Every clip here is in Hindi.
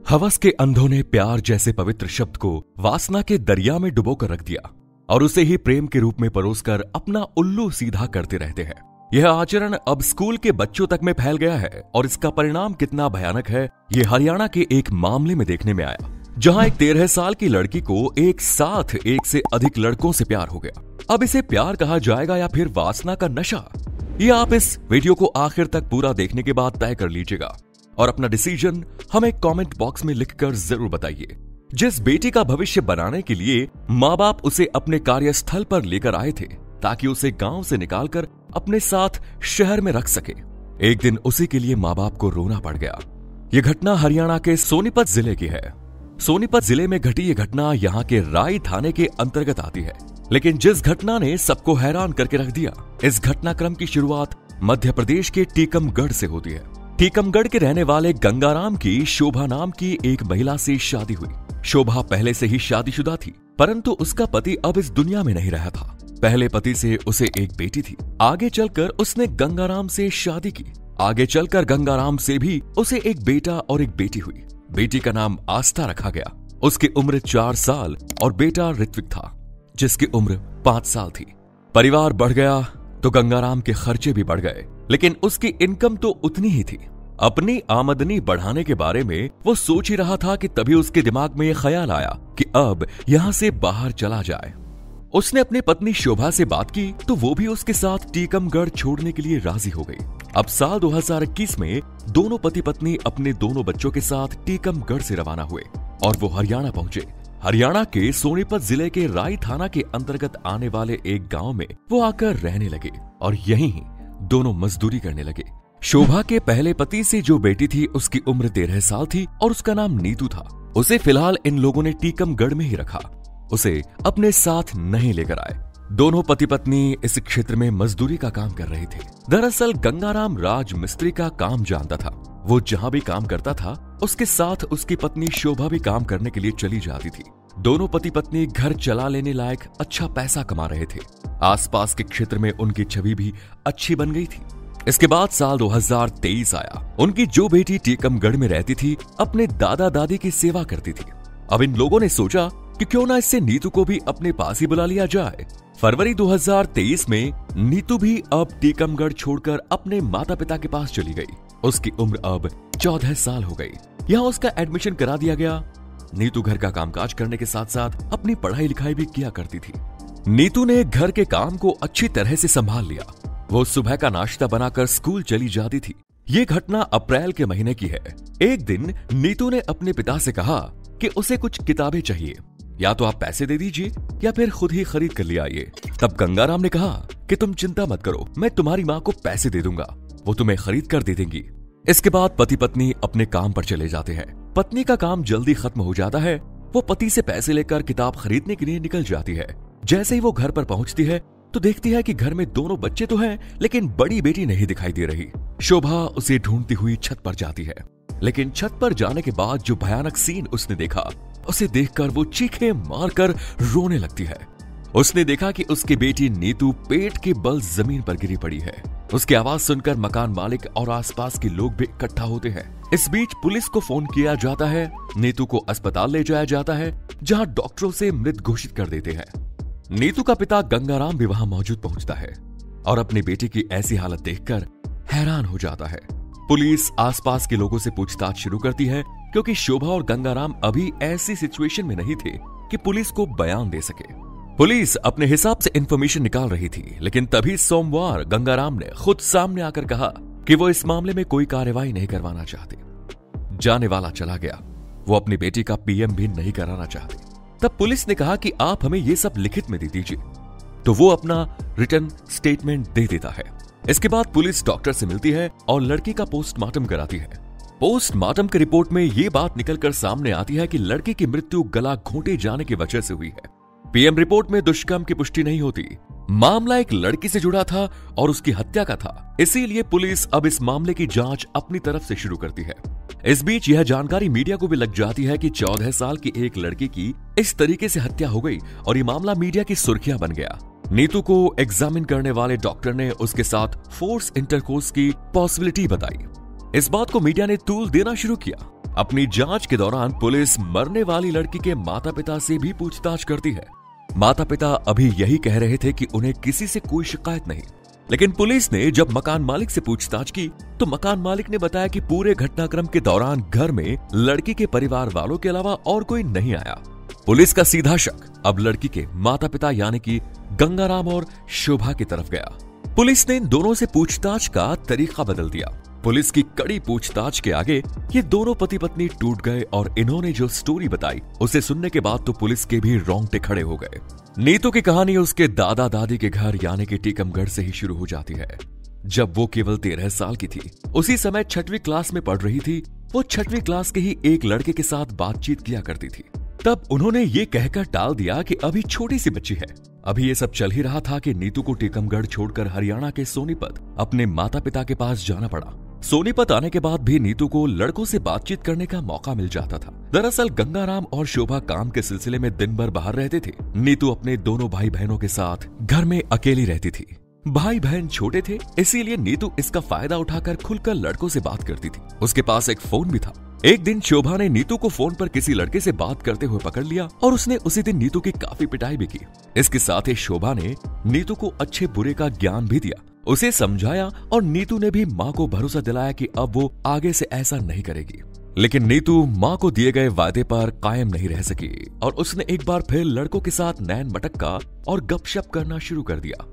हवस के अंधों ने प्यार जैसे पवित्र शब्द को वासना के दरिया में डुबोकर रख दिया और उसे ही प्रेम के रूप में परोसकर अपना उल्लू सीधा करते रहते हैं। यह आचरण अब स्कूल के बच्चों तक में फैल गया है और इसका परिणाम कितना भयानक है, ये हरियाणा के एक मामले में देखने में आया, जहां एक 13 साल की लड़की को एक साथ एक से अधिक लड़कों से प्यार हो गया। अब इसे प्यार कहा जाएगा या फिर वासना का नशा, ये आप इस वीडियो को आखिर तक पूरा देखने के बाद तय कर लीजिएगा और अपना डिसीजन हमें कमेंट बॉक्स में लिखकर जरूर बताइए। जिस बेटी का भविष्य बनाने के लिए माँ बाप उसे अपने कार्यस्थल पर लेकर आए थे ताकि उसे गांव से निकालकर अपने साथ शहर में रख सके, एक दिन उसी के लिए माँ बाप को रोना पड़ गया। यह घटना हरियाणा के सोनीपत जिले की है। सोनीपत जिले में घटी यह घटना यहाँ के राई थाने के अंतर्गत आती है, लेकिन जिस घटना ने सबको हैरान करके रख दिया, इस घटनाक्रम की शुरुआत मध्य प्रदेश के टीकमगढ़ से होती है। टीकमगढ़ के रहने वाले गंगाराम की शोभा नाम की एक महिला से शादी हुई। शोभा पहले से ही शादीशुदा थी, परंतु उसका पति अब इस दुनिया में नहीं रहा था। पहले पति से उसे एक बेटी थी। आगे चलकर उसने गंगाराम से शादी की। आगे चलकर गंगाराम से भी उसे एक बेटा और एक बेटी हुई। बेटी का नाम आस्था रखा गया। उसकी उम्र 4 साल और बेटा ऋत्विक था, जिसकी उम्र 5 साल थी। परिवार बढ़ गया तो गंगाराम के खर्चे भी बढ़ गए, लेकिन उसकी इनकम तो उतनी ही थी। अपनी आमदनी बढ़ाने के बारे में वो सोच ही रहा था कि तभी उसके दिमाग में यह ख्याल आया कि अब यहाँ से बाहर चला जाए। उसने अपनी पत्नी शोभा से बात की तो वो भी उसके साथ टीकमगढ़ छोड़ने के लिए राजी हो गई। अब साल 2021 में दोनों पति पत्नी अपने दोनों बच्चों के साथ टीकमगढ़ से रवाना हुए और वो हरियाणा पहुंचे। हरियाणा के सोनीपत जिले के राई थाना के अंतर्गत आने वाले एक गांव में वो आकर रहने लगे और यहीं ही दोनों मजदूरी करने लगे। शोभा के पहले पति से जो बेटी थी उसकी उम्र 13 साल थी और उसका नाम नीतू था। उसे फिलहाल इन लोगों ने टीकमगढ़ में ही रखा, उसे अपने साथ नहीं लेकर आए। दोनों पति पत्नी इस क्षेत्र में मजदूरी का काम कर रहे थे। दरअसल गंगाराम राज मिस्त्री का काम जानता था। वो जहां भी काम करता था उसके साथ उसकी पत्नी शोभा भी काम करने के लिए चली जाती थी। दोनों पति पत्नी घर चला लेने लायक अच्छा पैसा कमा रहे थे। आसपास के क्षेत्र में उनकी छवि भी अच्छी बन गई थी। इसके बाद साल 2023 आया। उनकी जो बेटी टीकमगढ़ में रहती थी अपने दादा दादी की सेवा करती थी। अब इन लोगों ने सोचा कि क्यों ना इससे नीतू को भी अपने पास ही बुला लिया जाए। फरवरी 2023 में नीतू भी अब टीकमगढ़ छोड़कर अपने माता पिता के पास चली गई। उसकी उम्र अब 14 साल हो गई। यहाँ उसका एडमिशन करा दिया गया। नीतू घर का कामकाज करने के साथ साथ अपनी पढ़ाई लिखाई भी किया करती थी। नीतू ने घर के काम को अच्छी तरह से संभाल लिया। वो सुबह का नाश्ता बनाकर स्कूल चली जाती थी। ये घटना अप्रैल के महीने की है। एक दिन नीतू ने अपने पिता से कहा कि उसे कुछ किताबें चाहिए, या तो आप पैसे दे दीजिए या फिर खुद ही खरीद कर ले आइए। तब गंगाराम ने कहा कि तुम चिंता मत करो, मैं तुम्हारी माँ को पैसे दे दूंगा, वो तुम्हें खरीद कर दे देंगी। इसके बाद पति पत्नी अपने काम पर चले जाते हैं। पत्नी का काम जल्दी खत्म हो जाता है। वो पति से पैसे लेकर किताब खरीदने के लिए निकल जाती है। जैसे ही वो घर पर पहुंचती है तो देखती है कि घर में दोनों बच्चे तो हैं, लेकिन बड़ी बेटी नहीं दिखाई दे रही। शोभा उसे ढूंढती हुई छत पर जाती है, लेकिन छत पर जाने के बाद जो भयानक सीन उसने देखा, उसे देखकर वो चीखें मारकर रोने लगती है। उसने देखा कि उसकी बेटी नीतू पेट के बल जमीन पर गिरी पड़ी है। उसकी आवाज सुनकर मकान मालिक और आसपास के लोग भी इकट्ठा होते हैं। इस बीच पुलिस को फोन किया जाता है। नीतू को अस्पताल ले जाया जाता है, जहां डॉक्टरों से मृत घोषित कर देते हैं। नीतू का पिता गंगाराम भी वहां मौजूद पहुंचता है और अपनी बेटी की ऐसी हालत देखकर हैरान हो जाता है। पुलिस आसपास के लोगों से पूछताछ शुरू करती है, क्योंकि शोभा और गंगाराम अभी ऐसी सिचुएशन में नहीं थे कि पुलिस को बयान दे सके। पुलिस अपने हिसाब से इंफॉर्मेशन निकाल रही थी, लेकिन तभी सोमवार गंगाराम ने खुद सामने आकर कहा कि वो इस मामले में कोई कार्रवाई नहीं करवाना चाहते। जाने वाला चला गया, वो अपनी बेटी का पीएम भी नहीं कराना चाहते। तब पुलिस ने कहा कि आप हमें ये सब लिखित में दे दीजिए, तो वो अपना रिटर्न स्टेटमेंट दे देता है। इसके बाद पुलिस डॉक्टर से मिलती है और लड़की का पोस्टमार्टम कराती है। पोस्टमार्टम की रिपोर्ट में ये बात निकलकर सामने आती है कि लड़की की मृत्यु गला घोंटे जाने की वजह से हुई है। पीएम रिपोर्ट में दुष्कर्म की पुष्टि नहीं होती। मामला एक लड़की से जुड़ा था और उसकी हत्या का था, इसीलिए पुलिस अब इस मामले की जांच अपनी तरफ से शुरू करती है। इस बीच यह जानकारी मीडिया को भी लग जाती है कि 14 साल की एक लड़की की इस तरीके से हत्या हो गई और ये मामला मीडिया की सुर्खियां बन गया। नीतू को एग्जामिन करने वाले डॉक्टर ने उसके साथ फोर्स इंटरकोर्स की पॉसिबिलिटी बताई। इस बात को मीडिया ने तूल देना शुरू किया। अपनी जांच के दौरान पुलिस मरने वाली लड़की के माता पिता से भी पूछताछ करती है। माता पिता अभी यही कह रहे थे कि उन्हें किसी से कोई शिकायत नहीं, लेकिन पुलिस ने जब मकान मालिक से पूछताछ की तो मकान मालिक ने बताया कि पूरे घटनाक्रम के दौरान घर में लड़की के परिवार वालों के अलावा और कोई नहीं आया। पुलिस का सीधा शक अब लड़की के माता पिता यानी कि गंगाराम और शोभा की तरफ गया। पुलिस ने इन दोनों से पूछताछ का तरीका बदल दिया। पुलिस की कड़ी पूछताछ के आगे ये दोनों पति पत्नी टूट गए और इन्होंने जो स्टोरी बताई उसे सुनने के बाद तो पुलिस के भी रोंगटे खड़े हो गए। नीतू की कहानी उसके दादा दादी के घर यानी कि टीकमगढ़ से ही शुरू हो जाती है। जब वो केवल 13 साल की थी, उसी समय 6वीं क्लास में पढ़ रही थी। वो 6वीं क्लास के ही एक लड़के के साथ बातचीत किया करती थी। तब उन्होंने ये कहकर टाल दिया कि अभी छोटी सी बच्ची है। अभी ये सब चल ही रहा था कि नीतू को टीकमगढ़ छोड़कर हरियाणा के सोनीपत अपने माता पिता के पास जाना पड़ा। सोनीपत आने के बाद भी नीतू को लड़कों से बातचीत करने का मौका मिल जाता था। दरअसल गंगाराम और शोभा काम के सिलसिले में दिन भर बाहर रहते थे। नीतू अपने दोनों भाई बहनों के साथ घर में अकेली रहती थी। भाई बहन छोटे थे, इसीलिए नीतू इसका फायदा उठाकर खुलकर लड़कों से बात करती थी। उसके पास एक फोन भी था। एक दिन शोभा ने नीतू को फोन पर किसी लड़के से बात करते हुए पकड़ लिया और उसने उसी दिन नीतू की काफी पिटाई भी की। इसके साथ ही शोभा ने नीतू को अच्छे बुरे का ज्ञान भी दिया, उसे समझाया और नीतू ने भी माँ को भरोसा दिलाया कि अब वो आगे से ऐसा नहीं करेगी। लेकिन नीतू माँ को दिए गए वादे पर कायम नहीं रह सकी और उसने एक बार फिर लड़कों के साथ नैन मटक्का और गपशप करना शुरू कर दिया।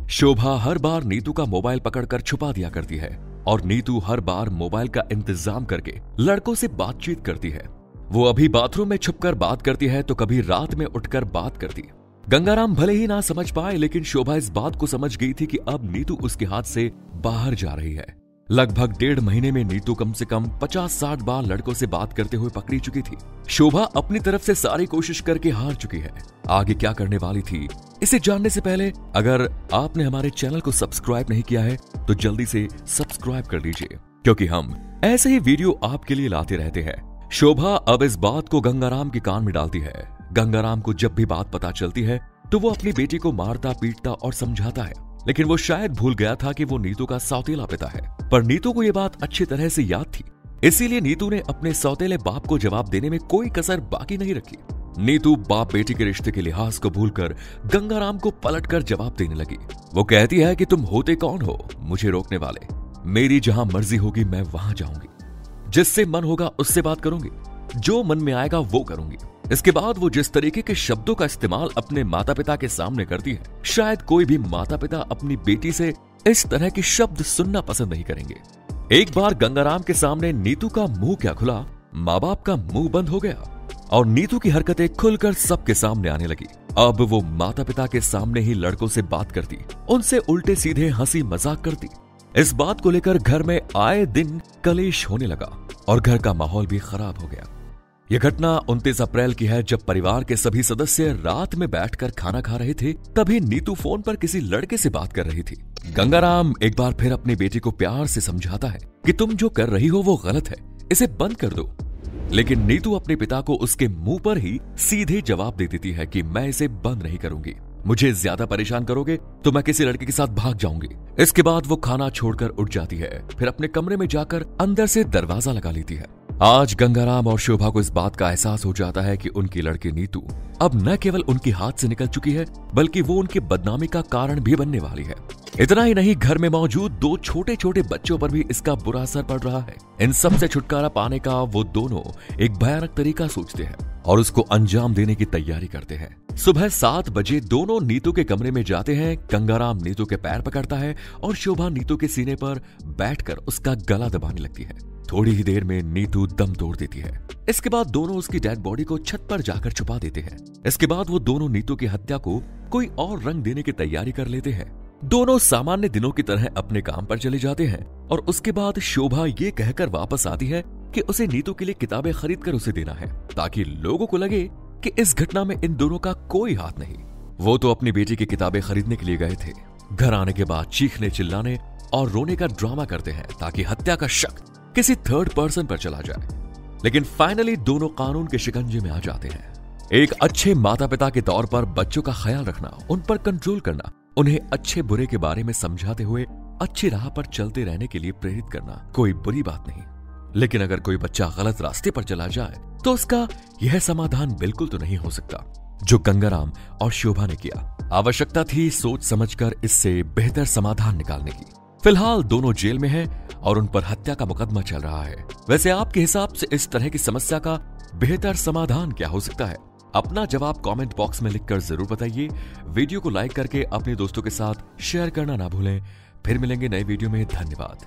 शोभा हर बार नीतू का मोबाइल पकड़कर छुपा दिया करती है और नीतू हर बार मोबाइल का इंतजाम करके लड़कों से बातचीत करती है। वो अभी बाथरूम में छुपकर बात करती है तो कभी रात में उठकर बात करती। गंगाराम भले ही ना समझ पाए, लेकिन शोभा इस बात को समझ गई थी कि अब नीतू उसके हाथ से बाहर जा रही है। लगभग 1.5 महीने में नीतू कम से कम 50-60 बार लड़कों से बात करते हुए पकड़ी चुकी थी। शोभा अपनी तरफ से सारी कोशिश करके हार चुकी है। आगे क्या करने वाली थी, इसे जानने से पहले अगर आपने हमारे चैनल को सब्सक्राइब नहीं किया है तो जल्दी से सब्सक्राइब कर लीजिए, क्योंकि हम ऐसे ही वीडियो आपके लिए लाते रहते हैं। शोभा अब इस बात को गंगाराम के कान में डालती है। गंगाराम को जब भी बात पता चलती है तो वो अपनी बेटी को मारता पीटता और समझाता है, लेकिन वो शायद भूल गया था कि वो नीतू का सौतेला पिता है। पर नीतू को ये बात अच्छी तरह से याद थी, इसीलिए नीतू ने अपने सौतेले बाप को जवाब देने में कोई कसर बाकी नहीं रखी। नीतू बाप बेटी के रिश्ते के लिहाज को भूलकर गंगाराम को पलटकर जवाब देने लगी। वो कहती है कि तुम होते कौन हो मुझे रोकने वाले? मेरी जहां मर्जी होगी मैं वहां जाऊंगी, जिससे मन होगा उससे बात करूंगी, जो मन में आएगा वो करूंगी। इसके बाद वो जिस तरीके के शब्दों का इस्तेमाल अपने माता पिता के सामने करती है, शायद कोई भी माता पिता अपनी बेटी से इस तरह के शब्द सुनना पसंद नहीं करेंगे। एक बार गंगाराम के सामने नीतू का मुंह क्या खुला, माँ बाप का मुंह बंद हो गया और नीतू की हरकतें खुलकर सबके सामने आने लगी। अब वो माता पिता के सामने ही लड़कों से बात करती, उनसे उल्टे सीधे हंसी मजाक करती। इस बात को लेकर घर में आए दिन कलेश होने लगा और घर का माहौल भी खराब हो गया। यह घटना 29 अप्रैल की है, जब परिवार के सभी सदस्य रात में बैठकर खाना खा रहे थे। तभी नीतू फोन पर किसी लड़के से बात कर रही थी। गंगाराम एक बार फिर अपनी बेटी को प्यार से समझाता है कि तुम जो कर रही हो वो गलत है, इसे बंद कर दो। लेकिन नीतू अपने पिता को उसके मुंह पर ही सीधे जवाब दे देती है कि मैं इसे बंद नहीं करूंगी, मुझे ज्यादा परेशान करोगे तो मैं किसी लड़के के साथ भाग जाऊंगी। इसके बाद वो खाना छोड़कर उठ जाती है, फिर अपने कमरे में जाकर अंदर से दरवाजा लगा लेती है। आज गंगाराम और शोभा को इस बात का एहसास हो जाता है कि उनकी लड़की नीतू अब न केवल उनके हाथ से निकल चुकी है, बल्कि वो उनकी बदनामी का कारण भी बनने वाली है। इतना ही नहीं, घर में मौजूद 2 छोटे छोटे बच्चों पर भी इसका बुरा असर पड़ रहा है। इन सब से छुटकारा पाने का वो दोनों एक भयानक तरीका सोचते हैं और उसको अंजाम देने की तैयारी करते हैं। सुबह 7 बजे दोनों नीतू के कमरे में जाते हैं। गंगाराम नीतू के पैर पकड़ता है और शोभा नीतू के सीने पर बैठकर उसका गला दबाने लगती है। थोड़ी ही देर में नीतू दम तोड़ देती है। इसके बाद दोनों उसकी डेड बॉडी को छत पर जाकर छुपा देते हैं। इसके बाद वो दोनों नीतू की हत्या को कोई और रंग देने की तैयारी कर लेते हैं। दोनों सामान्य दिनों की तरह अपने काम पर चले जाते हैं और उसके बाद शोभा ये कहकर वापस आती है कि उसे नीतू के लिए किताबें खरीद कर उसे देना है, ताकि लोगों को लगे कि इस घटना में इन दोनों का कोई हाथ नहीं। वो तो अपनी बेटी की किताबें खरीदने के लिए गए थे। घर आने के बाद चीखने चिल्लाने और रोने का ड्रामा करते हैं ताकि हत्या का शक किसी थर्ड पर्सन पर चला जाए। लेकिन फाइनली दोनों कानून के शिकंजे में आ जाते हैं। एक अच्छे माता पिता के तौर पर बच्चों का ख्याल रखना, उन पर कंट्रोल करना, उन्हें अच्छे बुरे के बारे में समझाते हुए अच्छी राह पर चलते रहने के लिए प्रेरित करना कोई बुरी बात नहीं। लेकिन अगर कोई बच्चा गलत रास्ते पर चला जाए तो उसका यह समाधान बिल्कुल तो नहीं हो सकता जो गंगाराम और शोभा ने किया। आवश्यकता थी सोच समझकर इससे बेहतर समाधान निकालने की। फिलहाल दोनों जेल में हैं और उन पर हत्या का मुकदमा चल रहा है। वैसे आपके हिसाब से इस तरह की समस्या का बेहतर समाधान क्या हो सकता है? अपना जवाब कमेंट बॉक्स में लिखकर जरूर बताइए। वीडियो को लाइक करके अपने दोस्तों के साथ शेयर करना ना भूलें। फिर मिलेंगे नए वीडियो में। धन्यवाद।